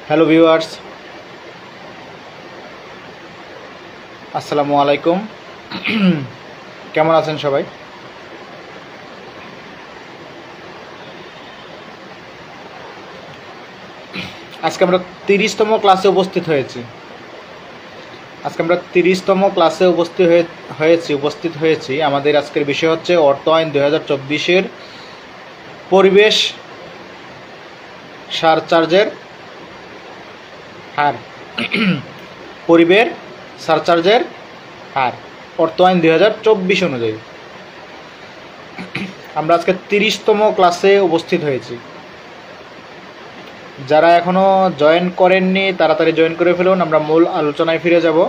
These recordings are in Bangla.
হ্যালো ভিউয়ার্স, আসসালামু আলাইকুম। কেমন আছেন সবাই? আজকে আমরা 30তম ক্লাসে উপস্থিত হয়েছি। আমাদের আজকের বিষয় হচ্ছে অর্থ আইন 2024-এর পরিবেশ সারচার্জের হার। পরিবেশ সারচার্জের হার অর্থ আইন 2024 অনুযায়ী আমরা আজকে 30তম ক্লাসে উপস্থিত হয়েছি। যারা এখনো জয়েন করেননি তাড়াতাড়ি জয়েন করে ফেলুন। আমরা মূল আলোচনায় ফিরে যাব।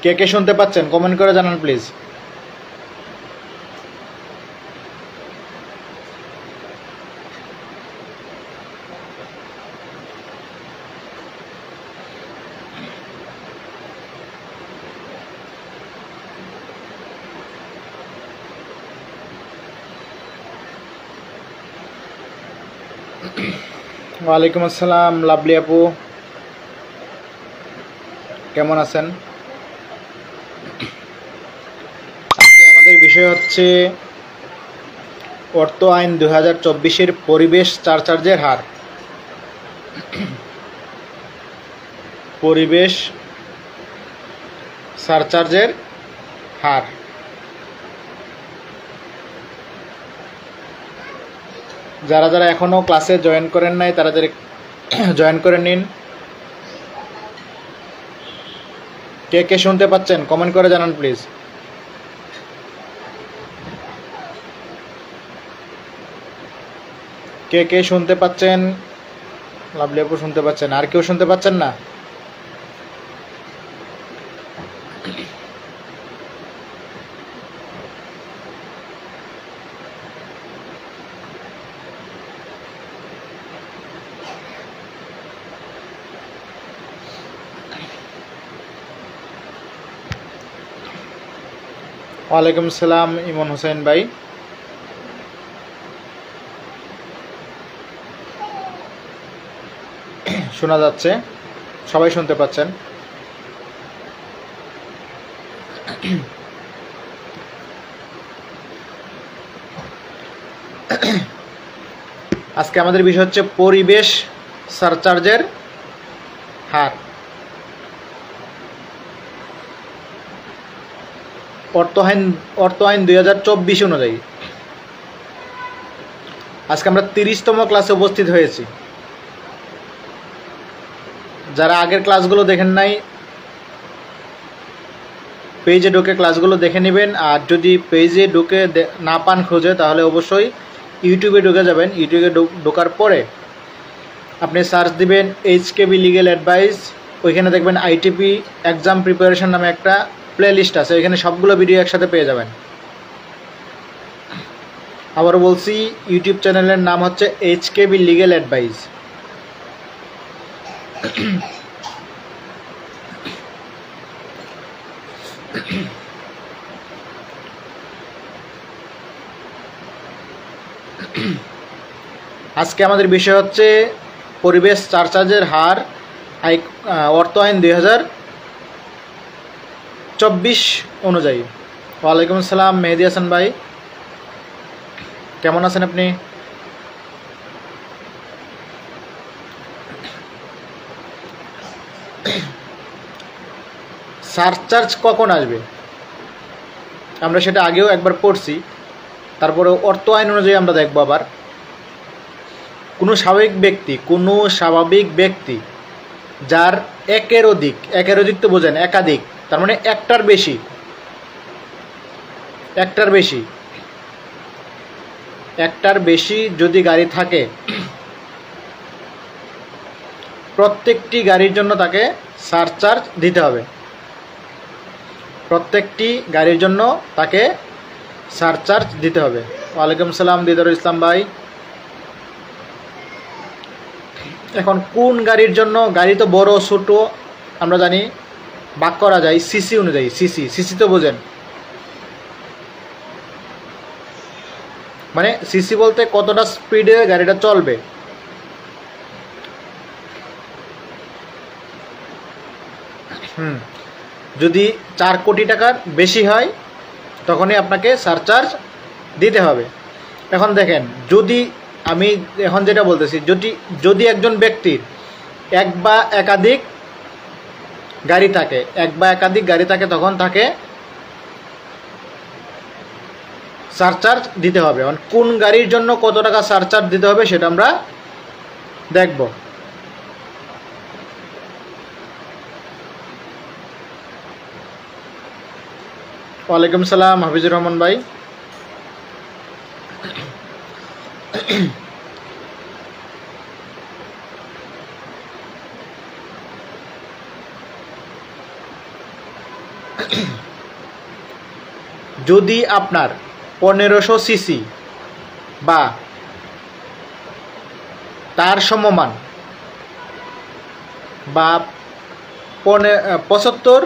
কে কে শুনতে পাচ্ছেন কমেন্ট করে জানান প্লিজ। ওয়ালাইকুম আসসালাম লাভলি আপু, কেমন আছেন? আজকে আমাদের বিষয় হচ্ছে অর্থ আইন 2024-এর পরিবেশ সারচার্জের হার। পরিবেশ সারচার্জের হার। যারা যারা এখনো ক্লাসে জয়েন করেন নাই তারা জয়েন করে নিন। কে কে শুনতে পাচ্ছেন কমেন্ট করে জানান প্লিজ। কে কে শুনতে পাচ্ছেন? লাভলি আপু শুনতে পাচ্ছেন, আর কেউ শুনতে পাচ্ছেন না? ওয়ালাইকুম আসসালাম ইমন হোসেন ভাই, শোনা যাচ্ছে, সবাই শুনতে পাচ্ছেন। আজকে আমাদের বিষয় হচ্ছে পরিবেশ সারচার্জের হার। অর্থ আইন 2024 অনুযায়ী আজকে আমরা 30তম ক্লাসে উপস্থিত হয়েছি। যারা আগের ক্লাসগুলো দেখেন নাই পেজে ঢুকে ক্লাসগুলো দেখে নেবেন। আর যদি পেজে ঢুকে না পান খুঁজে তাহলে অবশ্যই ইউটিউবে ঢুকে যাবেন। ইউটিউবে ঢোকার পরে আপনি সার্চ দিবেন HKB লিগ্যাল অ্যাডভাইস, ওইখানে দেখবেন ITP এক্সাম প্রিপারেশন নামে একটা প্লে লিস্ট আছে, ওইখানে সবগুলো ভিডিও একসাথে পেয়ে যাবেন। আবারও বলছি, ইউটিউব চ্যানেলের নাম হচ্ছে HKB লিগ্যাল অ্যাডভাইস। আজকে আমাদের বিষয় হচ্ছে পরিবেশ সারচার্জের হার অর্থ আইন 2024 অনুযায়ী। ওয়ালাইকুম আসসালাম মেহেদি হাসান ভাই, কেমন আছেন আপনি? সারচার্জ কখন আসবে? আমরা সেটা আগেও একবার পড়ছি, তারপরে অর্থ আইন অনুযায়ী আমরা দেখব। আবার কোনো স্বাভাবিক ব্যক্তি যার একের অধিক তো বোঝেন, একাধিক, তার মানে একটার বেশি যদি গাড়ি থাকে, প্রত্যেকটি গাড়ির জন্য তাকে সারচার্জ দিতে হবে। ওয়ালাইকুম সালাম দিদারুল ইসলাম ভাই। এখন কোন গাড়ির জন্য, গাড়ি তো বড় ছোট আমরা জানি, ভাগ করা যায় সিসি অনুযায়ী। সিসি তো বোঝেন, মানে সিসি বলতে কতটা স্পিডে গাড়িটা চলবে। যদি 4 কোটি টাকার বেশি হয় তখনই আপনাকে সারচার্জ দিতে হবে। এখন দেখেন, যদি আমি এখন যেটা বলতেছি, যদি একজন ব্যক্তির এক বা একাধিক গাড়ি থাকে তখন তাকে সারচার্জ দিতে হবে। এখন কোন গাড়ির জন্য কত টাকা সারচার্জ দিতে হবে সেটা আমরা দেখব। ওয়ালাইকুম সালাম হাফিজুর রহমান ভাই। যদি আপনার 1500 সিসি বা তার সমমান বা 75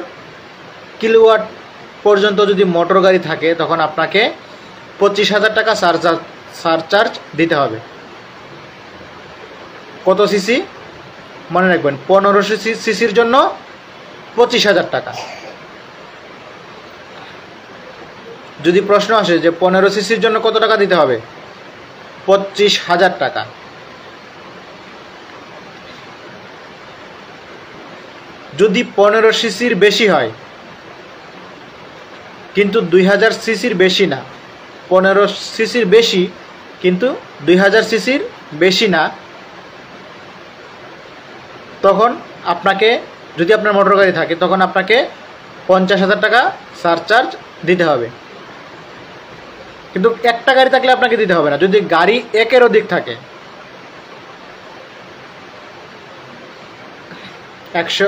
কিলোওয়াট পর্যন্ত যদি মোটর গাড়ি থাকে তখন আপনাকে 25,000 টাকা সারচার্জ দিতে হবে। কত সিসি মনে রাখবেন, 1500 সিসির জন্য 25,000 টাকা। যদি প্রশ্ন আসে যে 15 সিসির জন্য কত টাকা দিতে হবে, 25,000 টাকা। যদি 15 সিসির বেশি হয়, কিন্তু 2000 সিসির বেশি না, 15 সিসির বেশি কিন্তু 2000 সিসির বেশি না, তখন আপনাকে, যদি আপনার মোটর গাড়ি থাকে তখন আপনাকে 50,000 টাকা সারচার্জ দিতে হবে। কিন্তু একটা গাড়ি থাকলে আপনাকে দিতে হবে না, যদি গাড়ি একের অধিক থাকে। 100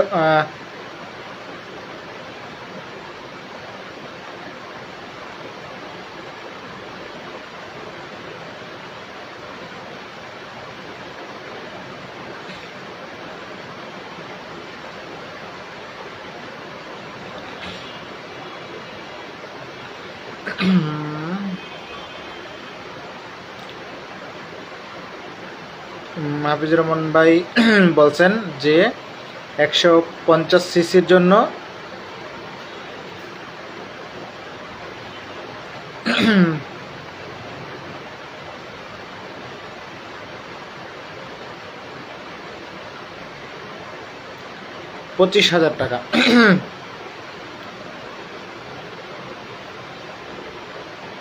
হাফিজুর রহমান ভাই বলছেন যে 150 সিসির জন্য 25,000 টাকা।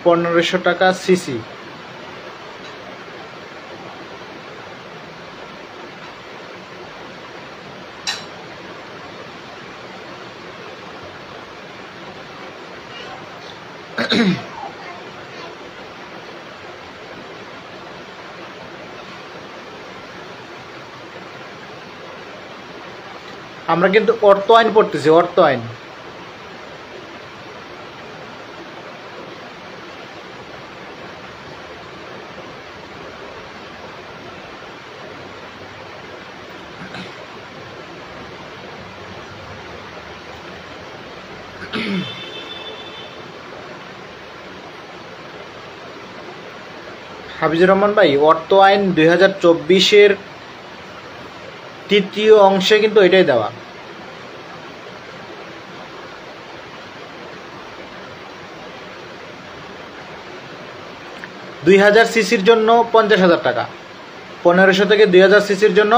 1500 টাকা সিসি। আমরা কিন্তু অর্থ আইন পড়তেছি, অর্থ আইন। হাফিজুর রহমান ভাই, অর্থ আইন 2024-এর তৃতীয় অংশে কিন্তু এটাই দেওয়া। দুই 2000 সিসির জন্য 50,000 টাকা, 1500 থেকে 2000 সিসির জন্য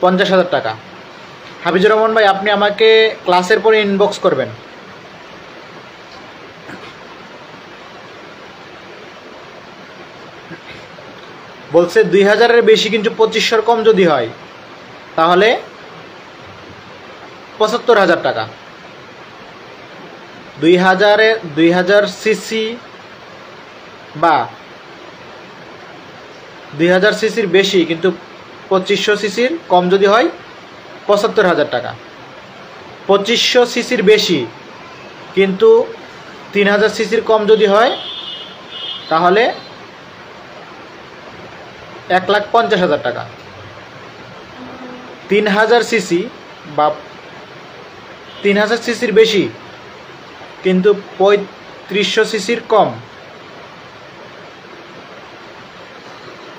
50,000 টাকা। হাফিজুর রহমান ভাই, আপনি আমাকে ক্লাসের পরে ইনবক্স করবেন। বলছে 2000-এর বেশি কিন্তু 2500-র কম যদি হয় তাহলে 75,000 টাকা। 2000 সিসি বা 2000 সিসির বেশি কিন্তু 2500 সিসির কম যদি হয় 75,000 টাকা। 2500 সিসির বেশি কিন্তু 3000 সিসির কম যদি হয় তাহলে 1,50,000 টাকা। 3000 সিসি বা 3000 সিসির বেশি কিন্তু 3500 সিসির কম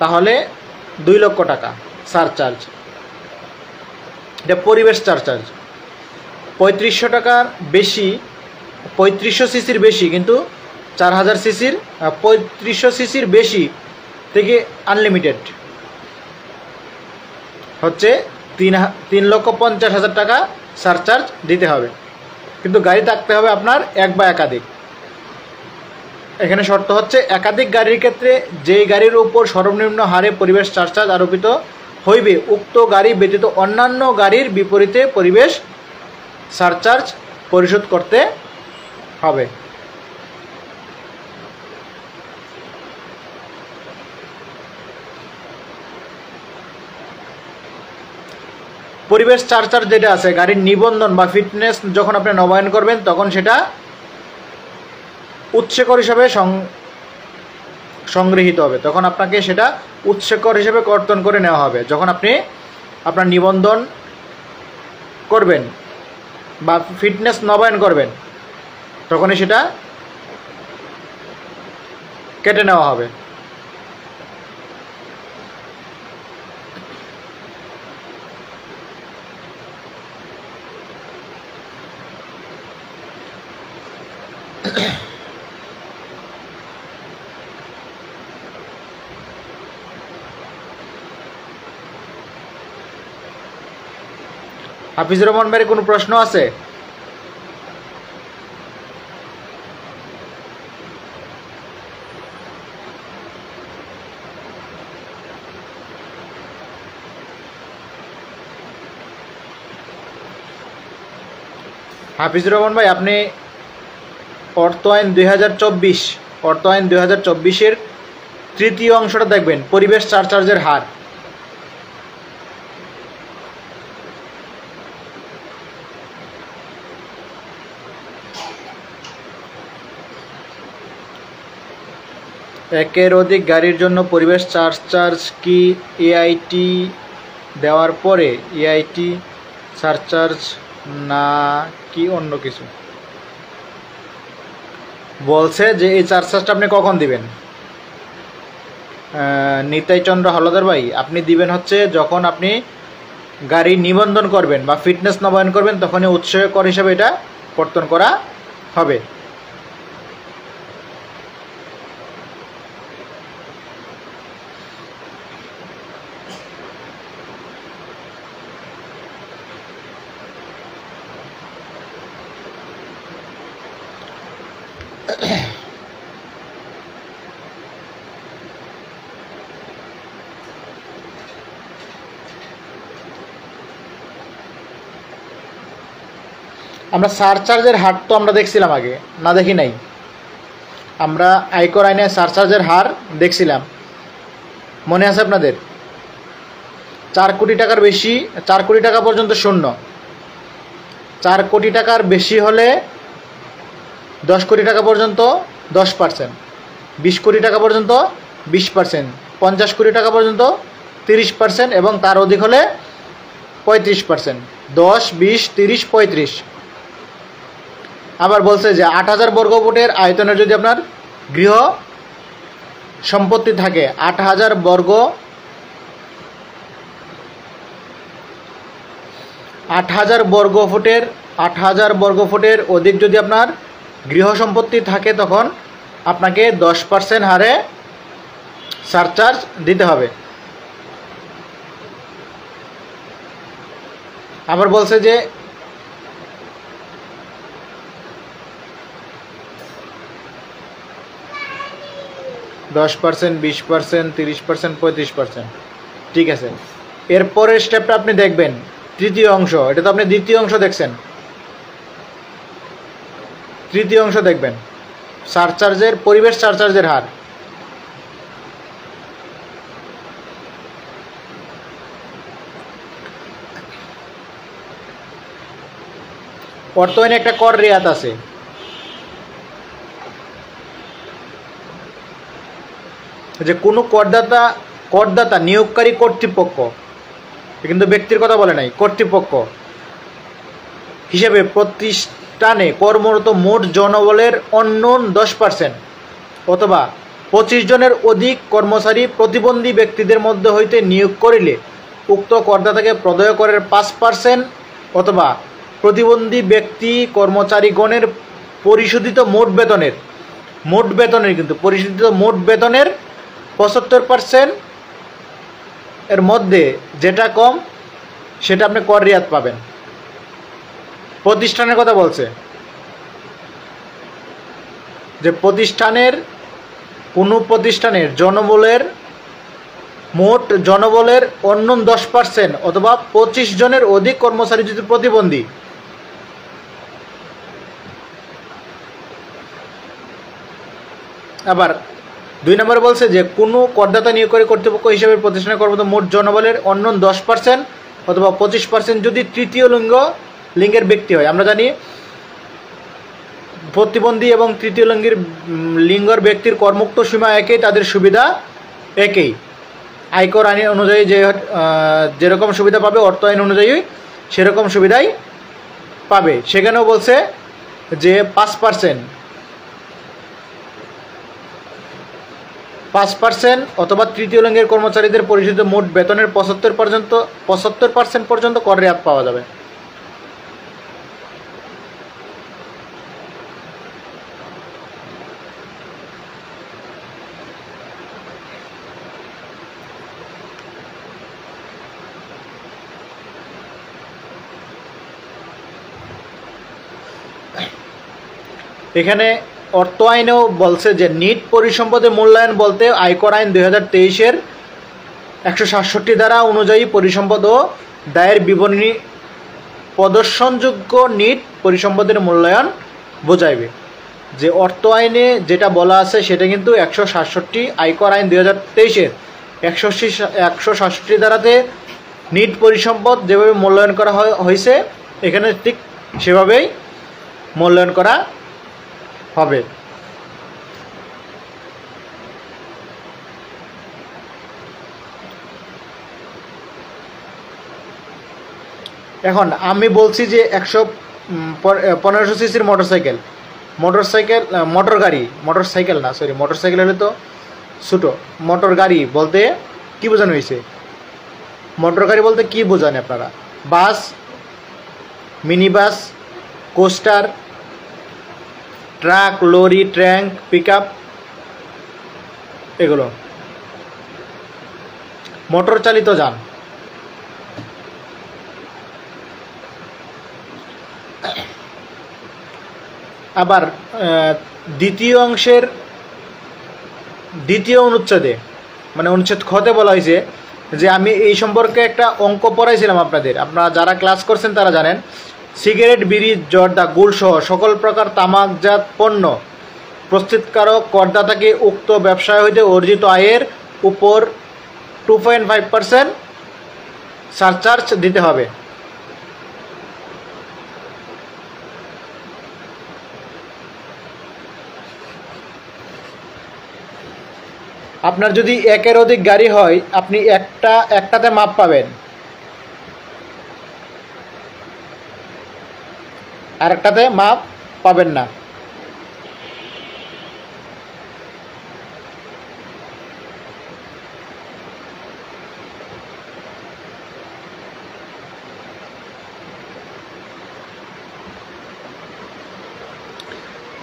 তাহলে 2 লক্ষ টাকা সারচার্জ। এটা পরিবেশ চার্জ। 3500 টাকার বেশি, 3500 সিসির বেশি কিন্তু 4000 সিসির 3500 সিসির বেশি থেকে আনলিমিটেড হচ্ছে 3,50,000 টাকা সারচার্জ দিতে হবে। কিন্তু গাড়ি থাকতে হবে আপনার এক বা একাধিক। এখানে শর্ত হচ্ছে একাধিক গাড়ির ক্ষেত্রে যেই গাড়ির উপর সর্বনিম্ন হারে পরিবেশ চার্জ আরোপিত হইবে উক্ত গাড়ি ব্যতীত অন্যান্য গাড়ির বিপরীতে পরিবেশ সারচার্জ পরিশোধ করতে হবে। পরিবেশ চার্জ যেটা আছে গাড়ির নিবন্ধন বা ফিটনেস যখন আপনি নবায়ন করবেন তখন সেটা উৎসেকর হিসাবে সংগৃহীত হবে, তখন আপনাকে সেটা উৎসেকর হিসেবে কর্তন করে নেওয়া হবে। যখন আপনি আপনার নিবন্ধন করবেন বা ফিটনেস নবায়ন করবেন তখনই সেটা কেটে নেওয়া হবে। হাফিজুর রহমান ভাইয়ের কোনো প্রশ্ন আছে? হাফিজুর রহমান ভাই, আপনি অর্থ আইন 2024-এর তৃতীয় অংশটা দেখবেন, পরিবেশ চার্জের হার। একের অধিক গাড়ির জন্য পরিবেশ চার্জ কি এআইটি দেওয়ার পরে এআইটি সারচার্জ না কি অন্য কিছু? বলছে যে এই চার্জটা আপনি কখন দিবেন? নিতাই চন্দ্র হলদার ভাই, আপনি দিবেন হচ্ছে যখন আপনি গাড়ি নিবন্ধন করবেন বা ফিটনেস নবায়ন করবেন তখনই উৎসেচক হিসাবে এটা কর্তন করা হবে। আমরা সারচার্জের হার তো আমরা দেখছিলাম আগে, না দেখি নাই? আমরা আয়কর আইনে সারচার্জের হার দেখছিলাম, মনে আছে আপনাদের? 4 কোটি টাকার বেশি, 4 কোটি টাকা পর্যন্ত 0, 4 কোটি টাকার বেশি হলে 10 কোটি টাকা পর্যন্ত 10%, 20 কোটি টাকা পর্যন্ত 20%, 50 কোটি টাকা পর্যন্ত 30% এবং তার অধিক হলে 35%। 10, 20, 30, 35। আবার বলছে যে 8,000 বর্গফুটের আয়তনের যদি আপনার গৃহ সম্পত্তি থাকে, 8,000 বর্গফুটের অধিক যদি আপনার গৃহ সম্পত্তি থাকে তখন আপনাকে 10% হারে সারচার্জ দিতে হবে। আবার বলছে যে 10%, 20%, 30%, 35%। ঠিক আছে, এরপরের স্টেপটা আপনি দেখবেন তৃতীয় অংশ। এটা তো আপনি দ্বিতীয় অংশ দেখছেন, তৃতীয় অংশ দেখবেন সারচার্জের, পরিবেশ সারচার্জের হার। অর্থায়নে একটা কর রেয়াত আছে, যে কোনো করদাতা নিয়োগকারী কর্তৃপক্ষ, কিন্তু ব্যক্তির কথা বলে নাই, কর্তৃপক্ষ হিসেবে প্রতিষ্ঠানে কর্মরত মোট জনবলের অন্য 10% অথবা 25 জনের অধিক কর্মচারী প্রতিবন্ধী ব্যক্তিদের মধ্যে হইতে নিয়োগ করিলে উক্ত করদাতাকে প্রদেয় করের 5% অথবা প্রতিবন্ধী ব্যক্তি কর্মচারীগণের পরিশোধিত মোট বেতনের কিন্তু পরিশোধিত মোট বেতনের 75% এর মধ্যে যেটা কম সেটা আপনি কর রিয়াত পাবেন। প্রতিষ্ঠানের কথা বলছে, যে কোনো প্রতিষ্ঠানের মোট জনবলের অন্য 10% অথবা 25 জনের অধিক কর্মচারী যদি প্রতিবন্ধী, আবার 2 নম্বরে বলছে যে কোনো করদাতা নিয়োগকারী কর্তৃপক্ষ হিসেবে প্রতিষ্ঠানের কর্মরত মোট জনবলের অন্য 10% অথবা 25% যদি তৃতীয় লিঙ্গের ব্যক্তি হয়। আমরা জানি প্রতিবন্ধী এবং তৃতীয় লিঙ্গের ব্যক্তির কর্মুক্ত সীমা একই, তাদের সুবিধা একই, আয়কর আইন অনুযায়ী যেরকম সুবিধা পাবে অর্থ আইন অনুযায়ী সেরকম সুবিধাই পাবে। সেখানেও বলছে যে 5% অথবা তৃতীয় লিঙ্গের কর্মচারীদের পরিশোধিত মোট বেতনের 75% পর্যন্ত কর রেয়াত পাওয়া যাবে। এখানে অর্থ আইনেও বলছে যে নিট পরিসম্পদের মূল্যায়ন বলতে আয়কর আইন 2023-এর 167 ধারা অনুযায়ী পরিসম্পদ ও দায়ের বিবরণী প্রদর্শনযোগ্য নিট পরিসম্পদের মূল্যায়ন বোঝাইবে। যে অর্থ আইনে যেটা বলা আছে সেটা কিন্তু 167 আয়কর আইন 2023-এর 167 ধারাতে নিট পরিসম্পদ যেভাবে মূল্যায়ন করা হয়েছে এখানে ঠিক সেভাবেই মূল্যায়ন করা হবে। এখন আমি বলছি যে 1500 সিসির মোটরসাইকেল হলে তো ছোটো, মোটর গাড়ি বলতে কি বোঝানো হয়েছে? মোটর গাড়ি বলতে কি বোঝান আপনারা? Bus, mini bus, coaster, truck, lorry, tank, pickup, এগুলো মোটর চালিত যান। আবার দ্বিতীয় অংশের দ্বিতীয় অনুচ্ছেদে মানে অনুচ্ছেদ খতে বলা হয়েছে যে আমি এই সম্পর্কে একটা অঙ্ক পড়াইছিলাম আপনারা যারা ক্লাস করছেন তারা জানেন। সিগারেট, বিড়ি, জর্দা, গুড় সহ সকল প্রকার তামাকজাত পণ্য প্রস্তুতকারক করদাতাকে উক্ত ব্যবসায় হইতে অর্জিত আয়ের উপর 2.5% সারচার্জ দিতে হবে। আপনার যদি একের অধিক গাড়ি হয় আপনি একটাতে মাপ পাবেন, আর একটাতে মাপ পাবেন না।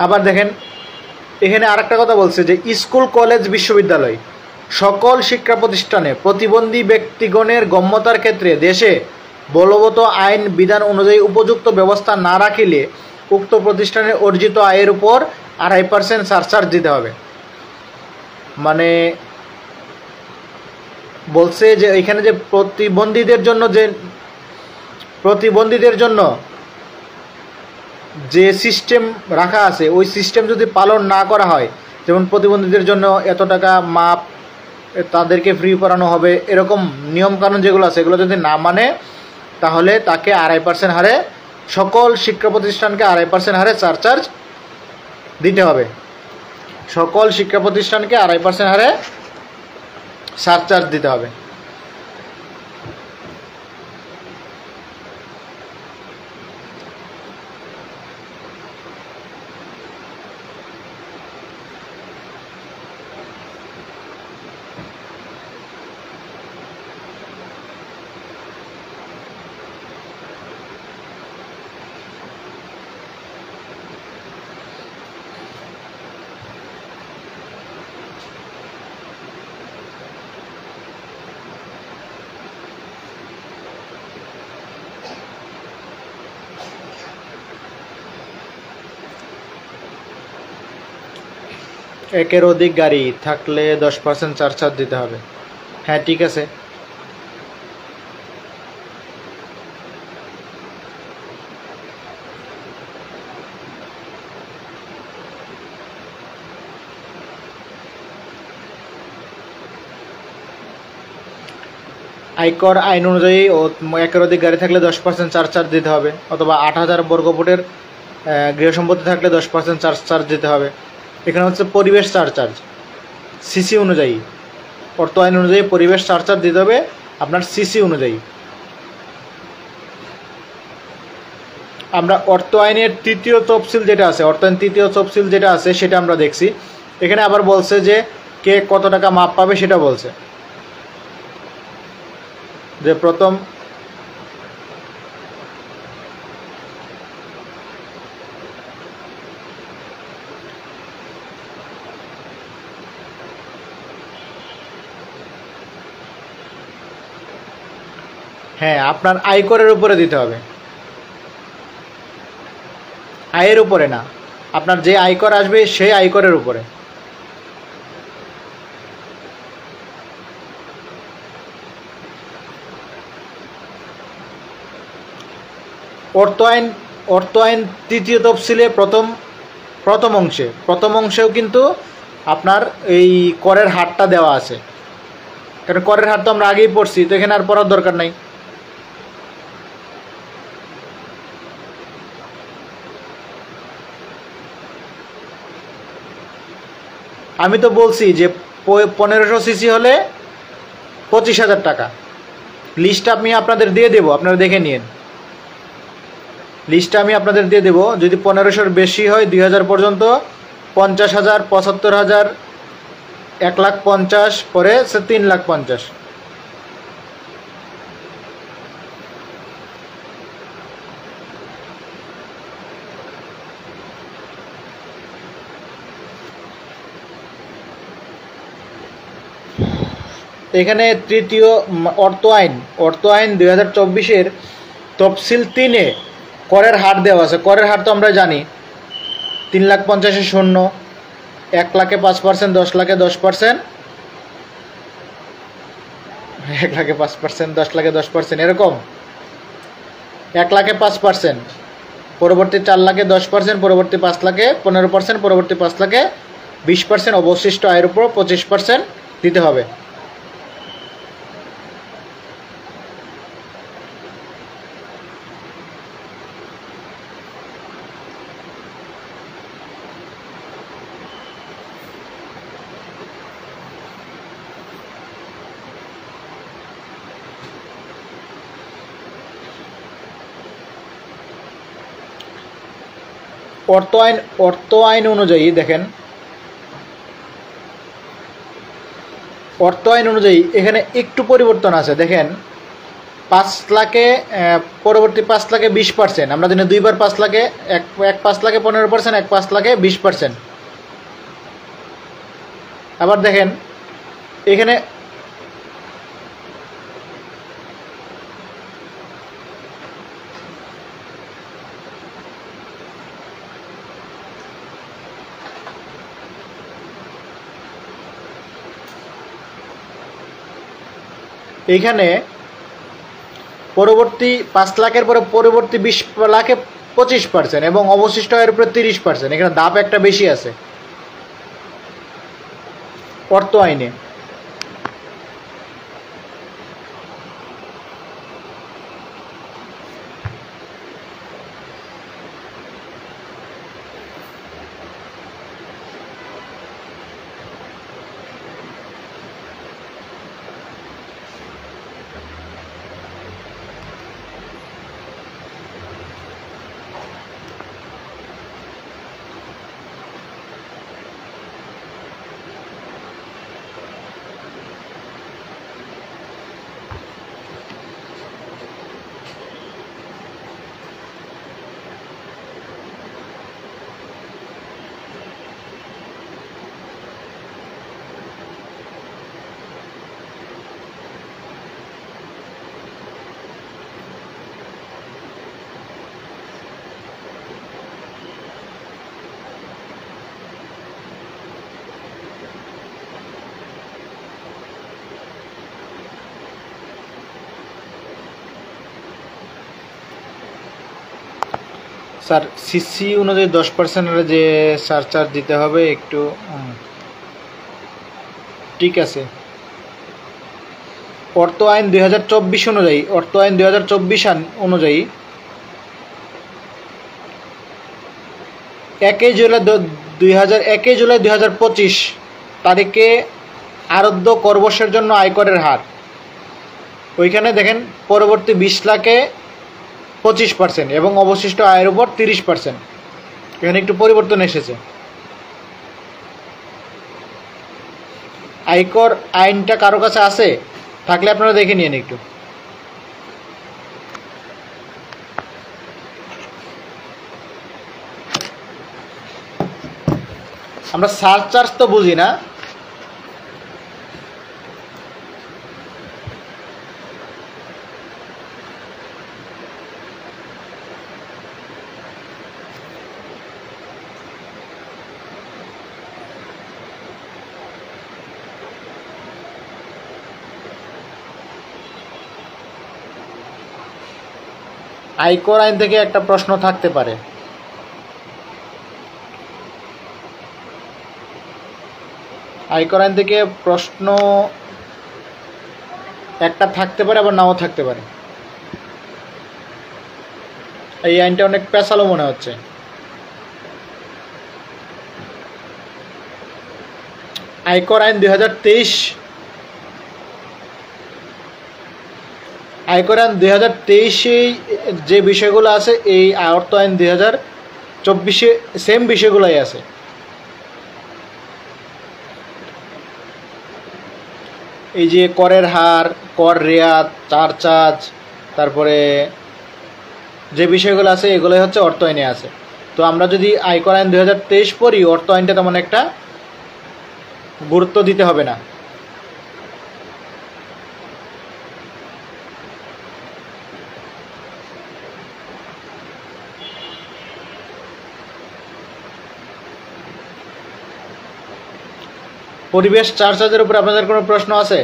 আবার দেখেন এখানে আরেকটা কথা বলছে যে স্কুল, কলেজ, বিশ্ববিদ্যালয় সকল শিক্ষা প্রতিষ্ঠানে প্রতিবন্ধী ব্যক্তিগণের গম্যতার ক্ষেত্রে দেশে বলবৎ আইন বিধান অনুযায়ী উপযুক্ত ব্যবস্থা না রাখিলে উক্ত প্রতিষ্ঠানের অর্জিত আয়ের উপর 2.5% সারচার্জ দিতে হবে। মানে বলছে যে এখানে যে প্রতিবন্ধীদের জন্য যে সিস্টেম রাখা আছে ওই সিস্টেম যদি পালন না করা হয়, যেমন প্রতিবন্ধীদের জন্য এত টাকা মাপ, তাদেরকে ফ্রি করানো হবে, এরকম নিয়মকানুন যেগুলো আছে এগুলো যদি না মানে, তাহলে তাকে 2.5% হারে, সকল শিক্ষা প্রতিষ্ঠানকে 2.5% হারে সারচার্জ দিতে হবে। সকল শিক্ষা প্রতিষ্ঠানকে 2.5% হারে সারচার্জ দিতে হবে। একের অধিক গাড়ি থাকলে 10% সারচার্জ দিতে হবে। হ্যাঁ, ঠিক আছে। আয়কর আইন অনুযায়ী একের অধিক গাড়ি থাকলে 10% সারচার্জ দিতে হবে, অথবা 8,000 বর্গফুটের গৃহসম্পত্তি থাকলে 10% সারচার্জ দিতে হবে। এখানে হচ্ছে পরিবেশ সারচার্জ, সিসি অনুযায়ী, অর্থ আইন অনুযায়ী পরিবেশ সারচার্জ দিতে হবে আপনার সিসি অনুযায়ী। আমরা অর্থ আইনের তৃতীয় তফসিল যেটা আছে, অর্থ আইন তৃতীয় তফসিল যেটা আছে সেটা আমরা দেখছি। এখানে আবার বলছে যে কে কত টাকা মাপ পাবে সেটা বলছে, যে প্রথম হ্যাঁ, আপনার আয়করের উপরে দিতে হবে, আয়ের উপরে না, আপনার যে আয়কর আসবে সেই আয়করের উপরে। অর্থ আইন তৃতীয় তফসিলে প্রথম অংশেও কিন্তু আপনার এই করের হারটা দেওয়া আছে, কারণ করের হার তো আমরা আগেই পড়ছি, তো এখানে আর পড়ার দরকার নাই। আমি তো বলছি যে 1500 সিসি হলে 25,000 টাকা। লিস্টটা আমি আপনাদের দিয়ে দেবো, আপনারা দেখে নিন। লিস্টটা আমি আপনাদের দিয়ে দেবো। যদি 1500-র বেশি হয় 2000 পর্যন্ত, 50,000, 75,000, 1,50,000, পরে 3,50,000। এখানে তৃতীয় অর্থ আইন 2024-এর তফসিল 3-এ করের হার দেওয়া আছে। করের হার তো আমরা জানি, 3,50,000-এ 0, 1 লাখে 5%, 10 লাখে 10%, 1 লাখে 5%, 10 লাখে 10%, এরকম 1 লাখে 5%, পরবর্তী 4 লাখে 10%, পরবর্তী 5 লাখে 15%, পরবর্তী 5 লাখে 20%, অবশিষ্ট আয়ের উপর 25% দিতে হবে। অর্থ আইন অনুযায়ী দেখেন, অর্থ আইন অনুযায়ী এখানে একটু পরিবর্তন আছে। দেখেন, 5 লাখে পরবর্তী 5 লাখে 20%, আমরা জানি দুইবার 5 লাখে, এক 5 লাখে 15%, এক 5 লাখে 20%। আবার দেখেন এখানে এইখানে পরবর্তী 5 লাখের পরে পরবর্তী 20 লাখে 25% এবং অবশিষ্ট আয়ের উপরে 30%। এখানে ধাপ একটা বেশি আছে অর্থ আইনে। স্যার সিসি অনুযায়ী 10%-এর যে সারচার্জ দিতে হবে একটু ঠিক আছে। অর্থ আইন 2024 অনুযায়ী, অর্থ আইন 2024 অনুযায়ী 1 জুলাই 2025 তারিখে আরোধ্য করবর্ষের জন্য আয়করের হার ওইখানে দেখেন পরবর্তী 20 লাখে 25% এবং অবশিষ্ট আয়ের উপর 30%। এখানে একটু পরিবর্তন এসেছে। আয়কর আইনটা কারো কাছে আছে থাকলে আপনারা দেখে নিন একটু। আমরা সারচার্জ তো বুঝি না, আয়কর আইন থেকে একটা প্রশ্ন থাকতে পারে। আয়কর আইন থেকে প্রশ্ন একটা থাকতে পারে আবার নাও থাকতে পারে। এই আইনটা অনেক পেছালো মনে হচ্ছে। আয়কর আইন 2023, আয়কর আইন 2023 যে বিষয়গুলো আছে এই অর্থ আইন 2024 সেম বিষয়গুলোই আছে। এই যে করের হার, কর রেয়াত, চার্জ, তারপরে যে বিষয়গুলো আছে এগুলোই হচ্ছে অর্থ আইনে আছে। তো আমরা যদি আয়কর আইন 2023 পড়ি, অর্থ আইনটা তেমন একটা গুরুত্ব দিতে হবে না। পরিবেশ চার্জের উপর আপনাদের কোনো প্রশ্ন আছে?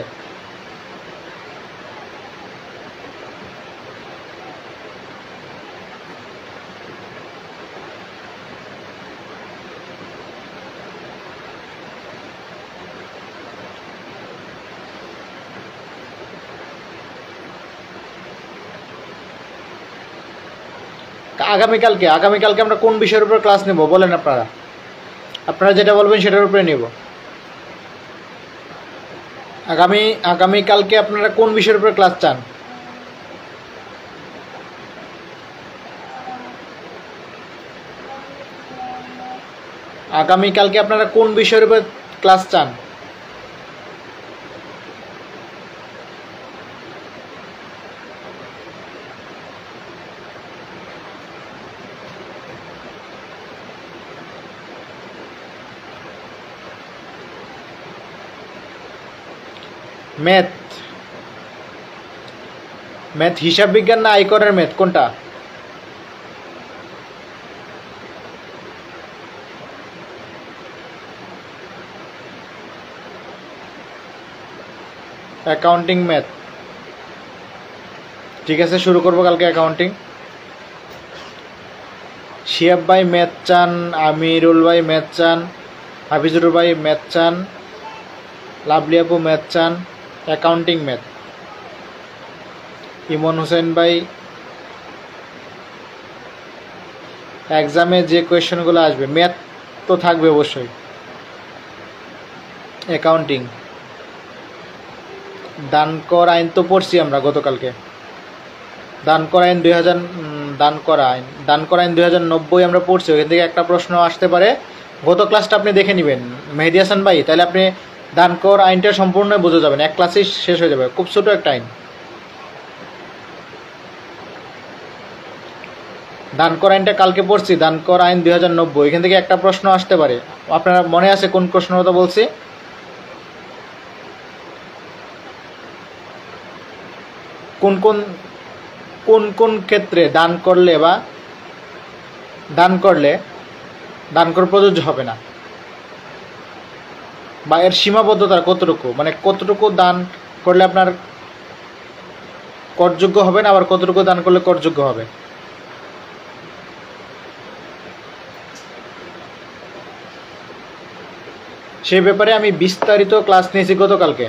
আগামীকালকে আমরা কোন বিষয়ের উপর ক্লাস নেব বলেন আপনারা যেটা বলবেন সেটার উপরে নেব। আগামীকালকে আপনারা কোন বিষয়ের উপর ক্লাস চান? আগামীকালকে আপনারা কোন বিষয়ের উপর ক্লাস চান? ম্যাথ হিসাব বিজ্ঞান না আয়করের ম্যাথ, কোনটা? Accounting math. ঠিক আছে, শুরু করব কালকে অ্যাকাউন্টিং। শিয়াব ভাই ম্যাথ চান, আমিরুল ভাই ম্যাথ চান, হাফিজুর ভাই ম্যাথ চান, লাভলি আপু ম্যাথ চান, অ্যাকাউন্টিং ম্যাথ। ইমন হোসেন ভাই এক্সামে যে কোয়েশ্চেনগুলো আসবে ম্যাথ তো থাকবে অবশ্যই। অ্যাকাউন্টিং, দানকর আইন তো পড়ছি আমরা গতকালকে। দানকর আইন 2090 আমরা পড়ছি, ওইখান থেকে একটা প্রশ্ন আসতে পারে। গত ক্লাসটা আপনি দেখে নেবেন মেহেদি হাসান ভাই, তাহলে আপনি দানকর আইনটা সম্পূর্ণ বুঝে যাবেন, এক ক্লাসেই শেষ হয়ে যাবে। খুব ছোটো একটা আইন। দানকর আইনটা কালকে পড়ছি, দানকর আইন 2090, এখান থেকে একটা প্রশ্ন আসতে পারে। আপনারা মনে আছে কোন প্রশ্নের কথা বলছি? কোন কোন কোন কোন ক্ষেত্রে দান করলে বা দান কর প্রযোজ্য হবে না, বা এর সীমাবদ্ধতা কতটুকু, মানে কতটুকু দান করলে আপনার করযোগ্য হবে না, আবার কতটুকু দান করলে করযোগ্য হবে। সেই ব্যাপারে আমি বিস্তারিত ক্লাস নিয়েছি গতকালকে।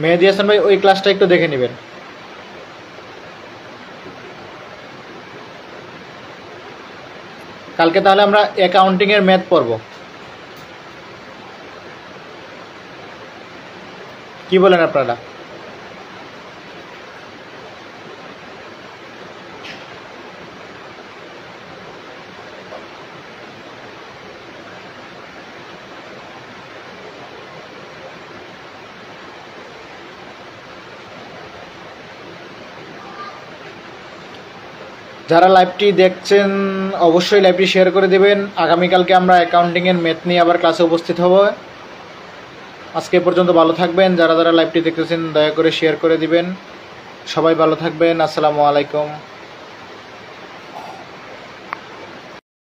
মেহেদি হাসান ভাই ওই ক্লাসটা একটু দেখে নেবেন। কালকে তাহলে আমরা অ্যাকাউন্টিং এর ম্যাথ পড়ব, কি বলেন আপনারা? যারা লাইভটি দেখছেন অবশ্যই লাইভটি শেয়ার করে দেবেন। আগামীকালকে আমরা অ্যাকাউন্টিংয়ের ম্যাথ নিয়ে আবার ক্লাসে উপস্থিত হব। আজকে পর্যন্ত ভালো থাকবেন। যারা যারা লাইভটি দেখতেছেন দয়া করে শেয়ার করে দিবেন। সবাই ভালো থাকবেন। আসসালামু আলাইকুম।